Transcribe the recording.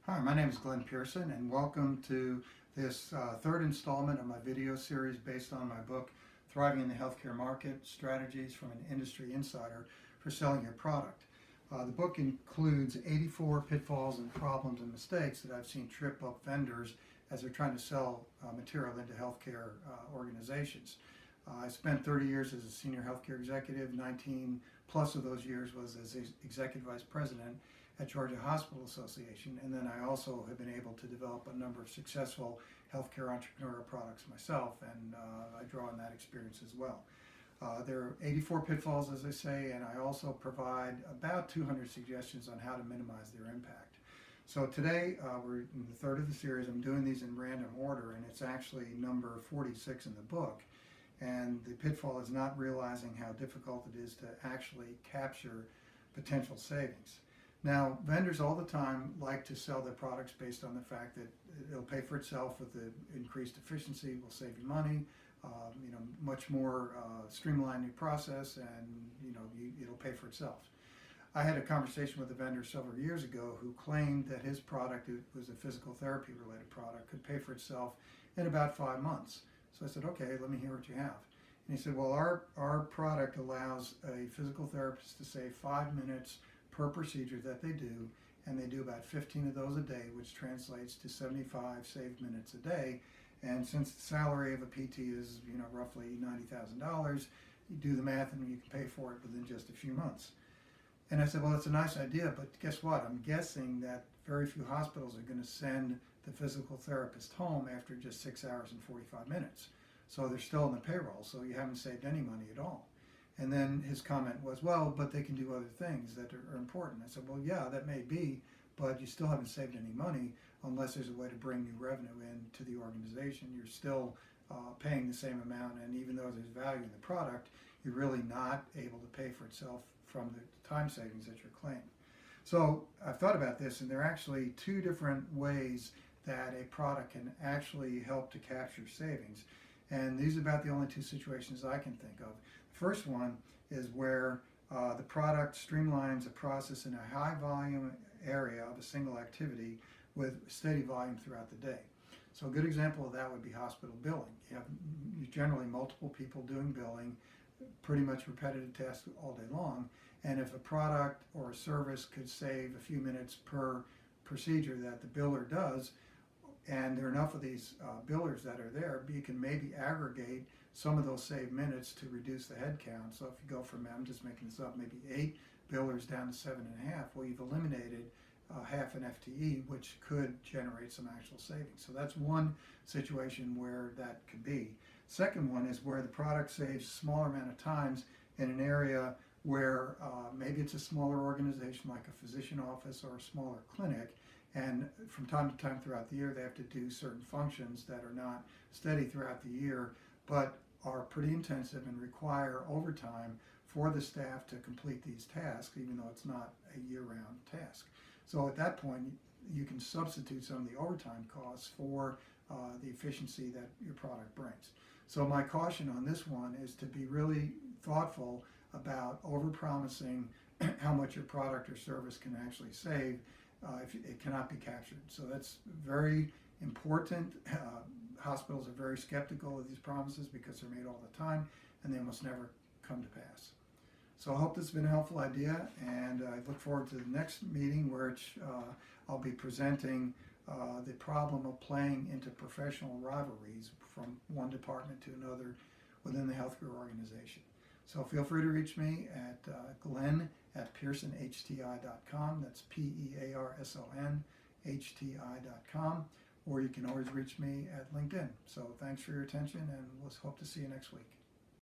Hi, my name is Glenn Pearson, and welcome to this third installment of my video series based on my book, Thriving in the Healthcare Market, Strategies from an Industry Insider for Selling Your Product. The book includes 84 pitfalls and problems and mistakes that I've seen trip up vendors as they're trying to sell material into healthcare organizations. I spent 30 years as a senior healthcare executive. 19 plus of those years was as executive vice president at Georgia Hospital Association, and then I also have been able to develop a number of successful healthcare entrepreneurial products myself, and I draw on that experience as well. There are 84 pitfalls, as I say, and I also provide about 200 suggestions on how to minimize their impact. So today, we're in the third of the series. I'm doing these in random order, and it's actually number 46 in the book. And the pitfall is not realizing how difficult it is to actually capture potential savings. Now, vendors all the time like to sell their products based on the fact that it'll pay for itself with the increased efficiency, will save you money, much more streamlined your process, and it'll pay for itself. I had a conversation with a vendor several years ago who claimed that his product, it was a physical therapy related product, could pay for itself in about 5 months. So I said, okay, let me hear what you have. And he said, well, our product allows a physical therapist to save 5 minutes per procedure that they do, and they do about 15 of those a day, which translates to 75 saved minutes a day. And since the salary of a PT is roughly $90,000, you do the math and you can pay for it within just a few months. And I said, well, it's a nice idea, but guess what? I'm guessing that very few hospitals are going to send the physical therapist home after just 6 hours and 45 minutes. So they're still in the payroll, so you haven't saved any money at all. And then his comment was, well, but they can do other things that are important. I said, well, yeah, that may be, but you still haven't saved any money unless there's a way to bring new revenue into the organization. You're still paying the same amount, and even though there's value in the product, you're really not able to pay for itself from the time savings that you're claiming. So I've thought about this, and there are actually two different ways that a product can actually help to capture savings. And these are about the only two situations I can think of. The first one is where the product streamlines a process in a high volume area of a single activity with steady volume throughout the day. So a good example of that would be hospital billing. You have generally multiple people doing billing, pretty much repetitive tasks all day long. And if a product or a service could save a few minutes per procedure that the biller does, and there are enough of these billers that are there, you can maybe aggregate some of those saved minutes to reduce the head count. So if you go from, I'm just making this up, maybe 8 billers down to 7.5, well, you've eliminated half an FTE, which could generate some actual savings. So that's one situation where that could be. Second one is where the product saves a smaller amount of times in an area where maybe it's a smaller organization like a physician office or a smaller clinic, and from time to time throughout the year they have to do certain functions that are not steady throughout the year but are pretty intensive and require overtime for the staff to complete these tasks, even though it's not a year-round task. So at that point you can substitute some of the overtime costs for the efficiency that your product brings. So my caution on this one is to be really thoughtful about over-promising how much your product or service can actually save if it cannot be captured. So that's very important. Hospitals are very skeptical of these promises because they're made all the time and they almost never come to pass. So I hope this has been a helpful idea, and I look forward to the next meeting where I'll be presenting the problem of playing into professional rivalries from one department to another within the healthcare organization. So feel free to reach me at glenn@pearsonhti.com. That's PEARSONHTI.com. Or you can always reach me at LinkedIn. So thanks for your attention, and we'll hope to see you next week.